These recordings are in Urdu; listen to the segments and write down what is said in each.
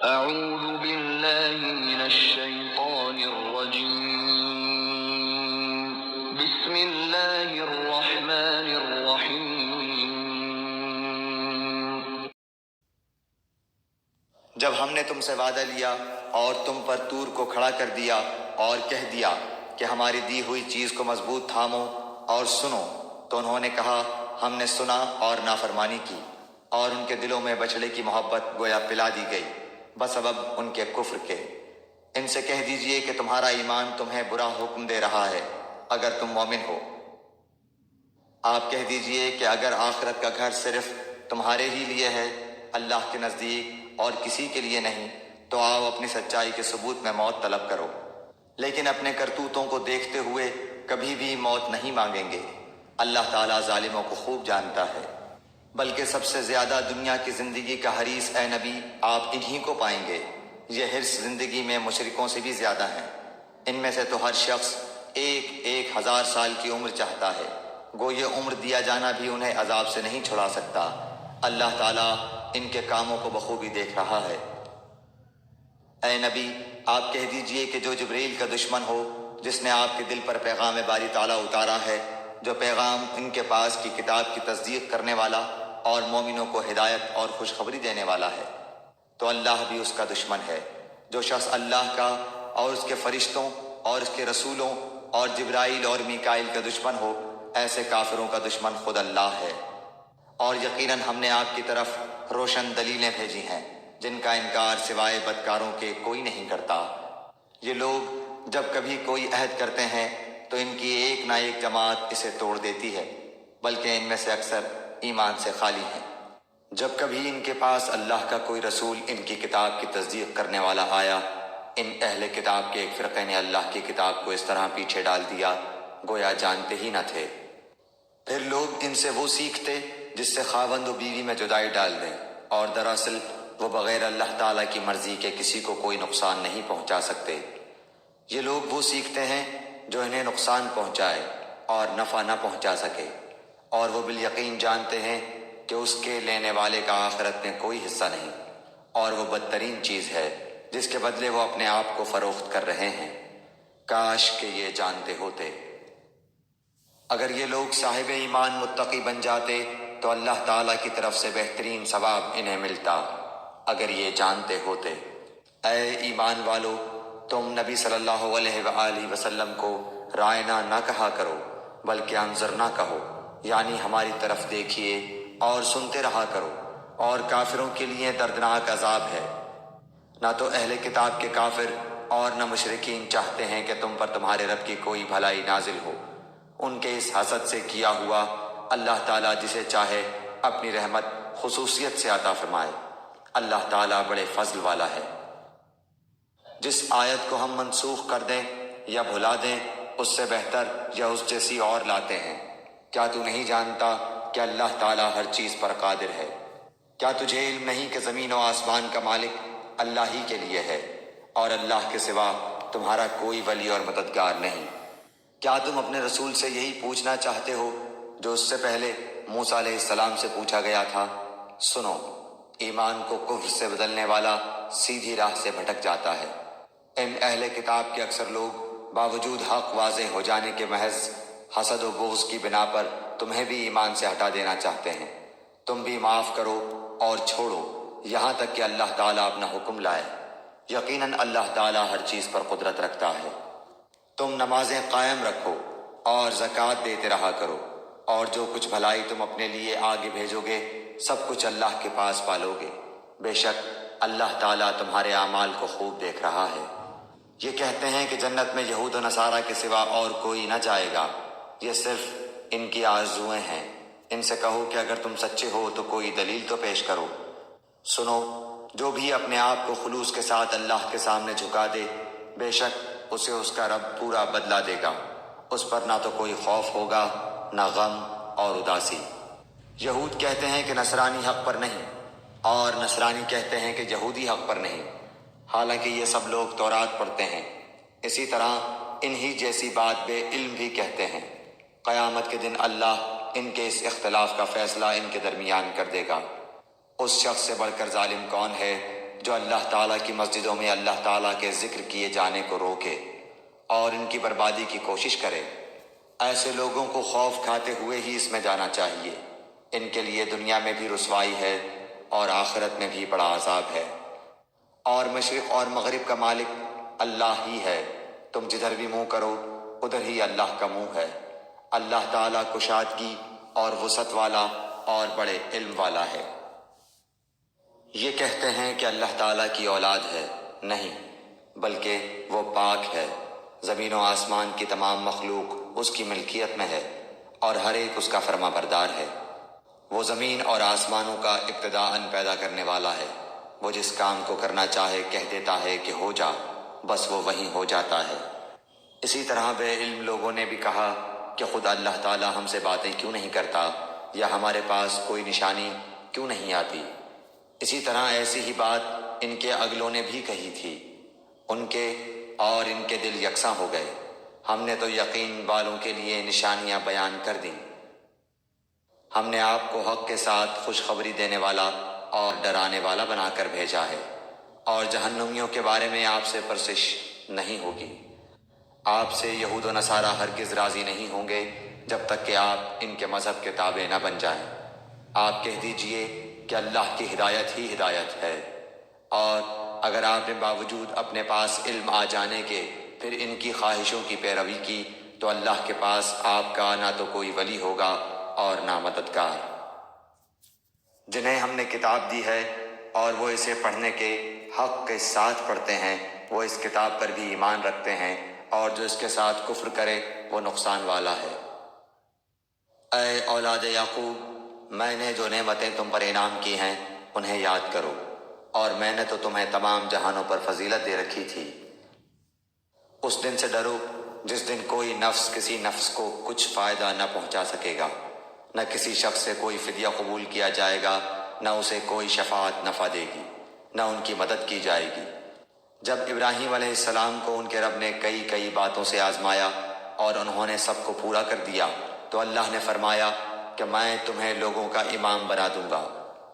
أعوذ بالله من الشيطان الرجيم بسم الله الرحمن الرحيم جب ہم نے تم سے وعدہ لیا اور تم پر طور کو کھڑا کر دیا اور کہہ دیا کہ ہماری دی ہوئی چیز کو مضبوط تھامو اور سنو، تو انہوں نے کہا ہم نے سنا اور نافرمانی کی، اور ان کے دلوں میں بچڑے کی محبت گویا پلا دی گئی بسبب ان کے کفر کے۔ ان سے کہہ دیجئے کہ تمہارا ایمان تمہیں برا حکم دے رہا ہے اگر تم مومن ہو۔ آپ کہہ دیجئے کہ اگر آخرت کا گھر صرف تمہارے ہی لیے ہے، اللہ کے نزدیک اور کسی کے لیے نہیں، تو آؤ اپنی سچائی کے ثبوت میں موت طلب کرو، لیکن اپنے کرتوتوں کو دیکھتے ہوئے کبھی بھی موت نہیں مانگیں گے۔ اللہ تعالیٰ ظالموں کو خوب جانتا ہے۔ بلکہ سب سے زیادہ دنیا کی زندگی کا حریص اے نبی آپ انہی کو پائیں گے۔ یہ حرص زندگی میں مشرکوں سے بھی زیادہ ہیں۔ ان میں سے تو ہر شخص ایک 1000 سال کی عمر چاہتا ہے، گو یہ عمر دیا جانا بھی انہیں عذاب سے نہیں چھڑا سکتا۔ اللہ تعالیٰ ان کے کاموں کو بخوبی دیکھ رہا ہے۔ اے نبی آپ کہہ دیجئے کہ جو جبریل کا دشمن ہو، جس نے آپ کے دل پر پیغام باری تعالیٰ اتارا ہے، جو پیغام ان کے پاس کی کتاب کی تصدیق کرنے والا اور مومنوں کو ہدایت اور خوشخبری دینے والا ہے، تو اللہ بھی اس کا دشمن ہے۔ جو شخص اللہ کا اور اس کے فرشتوں اور اس کے رسولوں اور جبرائیل اور میکائیل کا دشمن ہو، ایسے کافروں کا دشمن خود اللہ ہے۔ اور یقیناً ہم نے آپ کی طرف روشن دلیلیں بھیجی ہیں جن کا انکار سوائے بدکاروں کے کوئی نہیں کرتا۔ یہ لوگ جب کبھی کوئی عہد کرتے ہیں تو ان کی ایک نہ ایک جماعت اسے توڑ دیتی ہے، بلکہ ان میں سے اکثر ایمان سے خالی ہیں۔ جب کبھی ان کے پاس اللہ کا کوئی رسول ان کی کتاب کی تصدیق کرنے والا آیا، ان اہل کتاب کے ایک فرقے نے اللہ کی کتاب کو اس طرح پیچھے ڈال دیا گویا جانتے ہی نہ تھے۔ پھر لوگ ان سے وہ سیکھتے جس سے خاوند و بیوی میں جدائی ڈال دیں، اور دراصل وہ بغیر اللہ تعالیٰ کی مرضی کے کسی کو کوئی نقصان نہیں پہنچا سکتے۔ یہ لوگ وہ سیکھتے ہیں جو انہیں نقصان پہنچائے اور نفع نہ پہنچا سکے، اور وہ بالیقین جانتے ہیں کہ اس کے لینے والے کا آخرت میں کوئی حصہ نہیں، اور وہ بدترین چیز ہے جس کے بدلے وہ اپنے آپ کو فروخت کر رہے ہیں۔ کاش کہ یہ جانتے ہوتے۔ اگر یہ لوگ صاحب ایمان متقی بن جاتے تو اللہ تعالیٰ کی طرف سے بہترین ثواب انہیں ملتا، اگر یہ جانتے ہوتے۔ اے ایمان والو، تم نبی صلی اللہ علیہ وآلہ وسلم کو رائنا نہ کہا کرو بلکہ انظرنا کہو، یعنی ہماری طرف دیکھیے اور سنتے رہا کرو، اور کافروں کے لیے دردناک عذاب ہے۔ نہ تو اہل کتاب کے کافر اور نہ مشرکین چاہتے ہیں کہ تم پر تمہارے رب کی کوئی بھلائی نازل ہو۔ ان کے اس حسد سے کیا ہوا اللہ تعالیٰ جسے چاہے اپنی رحمت خصوصیت سے عطا فرمائے۔ اللہ تعالیٰ بڑے فضل والا ہے۔ جس آیت کو ہم منسوخ کر دیں یا بھلا دیں، اس سے بہتر یا اس جیسی اور لاتے ہیں۔ کیا تو نہیں جانتا کہ اللہ تعالیٰ ہر چیز پر قادر ہے؟ کیا تجھے علم نہیں کہ زمین و آسمان کا مالک اللہ ہی کے لیے ہے، اور اللہ کے سوا تمہارا کوئی ولی اور مددگار نہیں؟ کیا تم اپنے رسول سے یہی پوچھنا چاہتے ہو جو اس سے پہلے موسیٰ علیہ السلام سے پوچھا گیا تھا؟ سنو، ایمان کو کفر سے بدلنے والا سیدھی راہ سے بھٹک جاتا ہے۔ ان اہل کتاب کے اکثر لوگ باوجود حق واضح ہو جانے کے محض حسد و بغض کی بنا پر تمہیں بھی ایمان سے ہٹا دینا چاہتے ہیں۔ تم بھی معاف کرو اور چھوڑو یہاں تک کہ اللہ تعالیٰ اپنا حکم لائے۔ یقیناً اللہ تعالیٰ ہر چیز پر قدرت رکھتا ہے۔ تم نمازیں قائم رکھو اور زکوٰۃ دیتے رہا کرو، اور جو کچھ بھلائی تم اپنے لیے آگے بھیجو گے سب کچھ اللہ کے پاس پالو گے۔ بے شک اللہ تعالیٰ تمہارے اعمال کو خوب دیکھ رہا ہے۔ یہ کہتے ہیں کہ جنت میں یہود و نصارہ کے سوا اور کوئی نہ جائے گا، یہ صرف ان کی آرزوئیں ہیں۔ ان سے کہو کہ اگر تم سچے ہو تو کوئی دلیل تو پیش کرو۔ سنو، جو بھی اپنے آپ کو خلوص کے ساتھ اللہ کے سامنے جھکا دے، بے شک اسے اس کا رب پورا بدلہ دے گا۔ اس پر نہ تو کوئی خوف ہوگا نہ غم اور اداسی۔ یہود کہتے ہیں کہ نصرانی حق پر نہیں، اور نصرانی کہتے ہیں کہ یہودی حق پر نہیں، حالانکہ یہ سب لوگ تورات پڑھتے ہیں، اسی طرح انہی جیسی بات بے علم بھی کہتے ہیں۔ قیامت کے دن اللہ ان کے اس اختلاف کا فیصلہ ان کے درمیان کر دے گا۔ اس شخص سے بڑھ کر ظالم کون ہے جو اللہ تعالیٰ کی مسجدوں میں اللہ تعالیٰ کے ذکر کیے جانے کو روکے اور ان کی بربادی کی کوشش کرے؟ ایسے لوگوں کو خوف کھاتے ہوئے ہی اس میں جانا چاہیے۔ ان کے لیے دنیا میں بھی رسوائی ہے اور آخرت میں بھی بڑا عذاب ہے۔ اور مشرق اور مغرب کا مالک اللہ ہی ہے، تم جدھر بھی منہ کرو ادھر ہی اللہ کا منہ ہے۔ اللہ تعالیٰ کشادگی اور وسعت والا اور بڑے علم والا ہے۔ یہ کہتے ہیں کہ اللہ تعالیٰ کی اولاد ہے، نہیں بلکہ وہ پاک ہے۔ زمین و آسمان کی تمام مخلوق اس کی ملکیت میں ہے اور ہر ایک اس کا فرما بردار ہے۔ وہ زمین اور آسمانوں کا ابتداءً پیدا کرنے والا ہے۔ وہ جس کام کو کرنا چاہے کہہ دیتا ہے کہ ہو جا، بس وہ وہیں ہو جاتا ہے۔ اسی طرح بے علم لوگوں نے بھی کہا کہ خود اللہ تعالیٰ ہم سے باتیں کیوں نہیں کرتا یا ہمارے پاس کوئی نشانی کیوں نہیں آتی۔ اسی طرح ایسی ہی بات ان کے اگلوں نے بھی کہی تھی، ان کے اور ان کے دل یکساں ہو گئے۔ ہم نے تو یقین والوں کے لیے نشانیاں بیان کر دیں۔ ہم نے آپ کو حق کے ساتھ خوشخبری دینے والا اور ڈرانے والا بنا کر بھیجا ہے، اور جہنمیوں کے بارے میں آپ سے پرسش نہیں ہوگی۔ آپ سے یہود و نصارہ ہرگز راضی نہیں ہوں گے جب تک کہ آپ ان کے مذہب کے تابع نہ بن جائیں۔ آپ کہہ دیجئے کہ اللہ کی ہدایت ہی ہدایت ہے، اور اگر آپ نے باوجود اپنے پاس علم آ جانے کے پھر ان کی خواہشوں کی پیروی کی تو اللہ کے پاس آپ کا نہ تو کوئی ولی ہوگا اور نہ مددگار۔ جنہیں ہم نے کتاب دی ہے اور وہ اسے پڑھنے کے حق کے ساتھ پڑھتے ہیں، وہ اس کتاب پر بھی ایمان رکھتے ہیں، اور جو اس کے ساتھ کفر کرے وہ نقصان والا ہے۔ اے اولاد یعقوب، میں نے جو نعمتیں تم پر انعام کی ہیں انہیں یاد کرو، اور میں نے تو تمہیں تمام جہانوں پر فضیلت دے رکھی تھی۔ اس دن سے ڈرو جس دن کوئی نفس کسی نفس کو کچھ فائدہ نہ پہنچا سکے گا، نہ کسی شخص سے کوئی فدیہ قبول کیا جائے گا، نہ اسے کوئی شفاعت نفع دے گی، نہ ان کی مدد کی جائے گی۔ جب ابراہیم علیہ السلام کو ان کے رب نے کئی باتوں سے آزمایا اور انہوں نے سب کو پورا کر دیا تو اللہ نے فرمایا کہ میں تمہیں لوگوں کا امام بنا دوں گا۔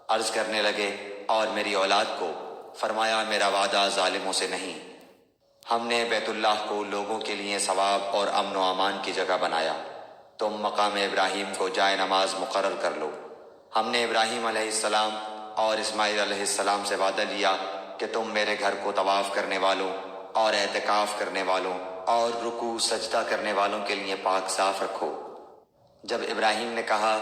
عرض کرنے لگے اور میری اولاد کو؟ فرمایا میرا وعدہ ظالموں سے نہیں۔ ہم نے بیت اللہ کو لوگوں کے لیے ثواب اور امن و امان کی جگہ بنایا، تم مقام ابراہیم کو جائے نماز مقرر کر لو۔ ہم نے ابراہیم علیہ السلام اور اسماعیل علیہ السلام سے وعدہ لیا کہ تم میرے گھر کو طواف کرنے والوں اور اعتکاف کرنے والوں اور رکوع سجدہ کرنے والوں کے لیے پاک صاف رکھو۔ جب ابراہیم نے کہا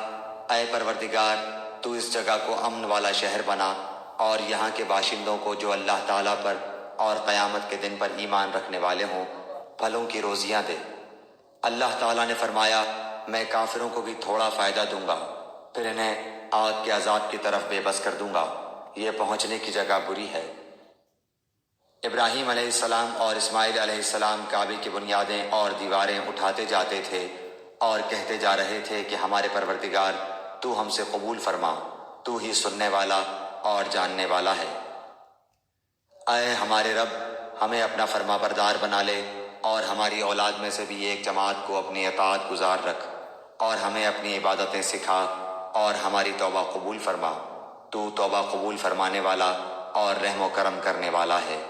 اے پروردگار، تو اس جگہ کو امن والا شہر بنا اور یہاں کے باشندوں کو جو اللہ تعالیٰ پر اور قیامت کے دن پر ایمان رکھنے والے ہوں پھلوں کی روزیاں دے۔ اللہ تعالیٰ نے فرمایا میں کافروں کو بھی تھوڑا فائدہ دوں گا، پھر انہیں آگ کے عذاب کی طرف بے بس کر دوں گا، یہ پہنچنے کی جگہ بری ہے۔ ابراہیم علیہ السلام اور اسماعیل علیہ السلام کعبے کی بنیادیں اور دیواریں اٹھاتے جاتے تھے اور کہتے جا رہے تھے کہ ہمارے پروردگار تو ہم سے قبول فرما، تو ہی سننے والا اور جاننے والا ہے۔ اے ہمارے رب، ہمیں اپنا فرما بردار بنا لے اور ہماری اولاد میں سے بھی ایک جماعت کو اپنی اطاعت گزار رکھ، اور ہمیں اپنی عبادتیں سکھا اور ہماری توبہ قبول فرما، تو توبہ قبول فرمانے والا اور رحم و کرم کرنے والا ہے۔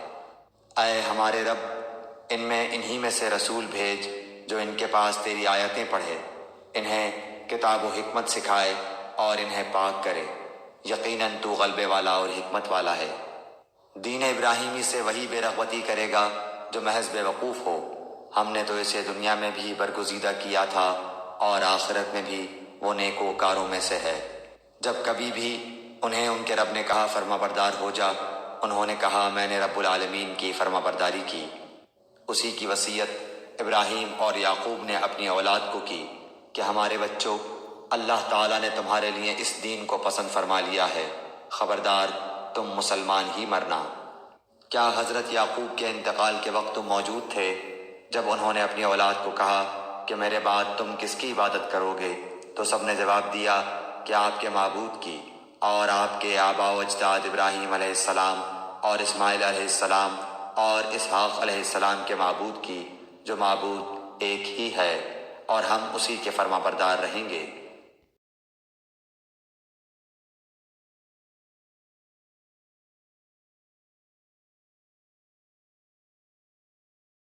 اے ہمارے رب، ان میں انہی میں سے رسول بھیج جو ان کے پاس تیری آیتیں پڑھے، انہیں کتاب و حکمت سکھائے اور انہیں پاک کرے، یقیناً تو غلبے والا اور حکمت والا ہے۔ دین ابراہیمی سے وہی بے رغبتی کرے گا جو محض بے وقوف ہو، ہم نے تو اسے دنیا میں بھی برگزیدہ کیا تھا اور آخرت میں بھی وہ نیکوکاروں میں سے ہے۔ جب کبھی بھی انہیں ان کے رب نے کہا فرما بردار ہو جا، انہوں نے کہا میں نے رب العالمین کی فرما برداری کی۔ اسی کی وصیت ابراہیم اور یعقوب نے اپنی اولاد کو کی کہ ہمارے بچوں، اللہ تعالیٰ نے تمہارے لیے اس دین کو پسند فرما لیا ہے، خبردار تم مسلمان ہی مرنا۔ کیا حضرت یعقوب کے انتقال کے وقت تم موجود تھے جب انہوں نے اپنی اولاد کو کہا کہ میرے بعد تم کس کی عبادت کرو گے؟ تو سب نے جواب دیا کہ آپ کے معبود کی، اور آپ کے آباء و اجداد ابراہیم علیہ السلام اور اسماعیل علیہ السلام اور اسحاق علیہ السلام کے معبود کی جو معبود ایک ہی ہے، اور ہم اسی کے فرما بردار رہیں گے۔